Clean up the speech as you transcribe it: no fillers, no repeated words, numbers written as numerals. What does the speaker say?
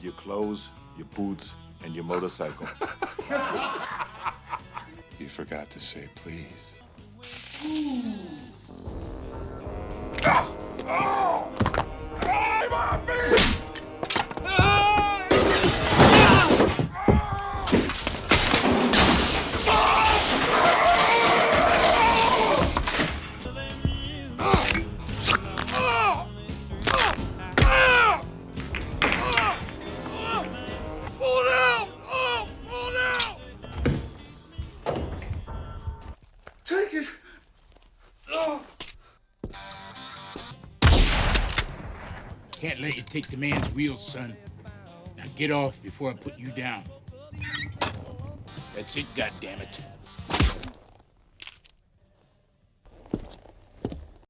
with your clothes, your boots, and your motorcycle. You forgot to say please. Take it! Can't let you take the man's wheels, son. Now get off before I put you down. That's it, goddammit.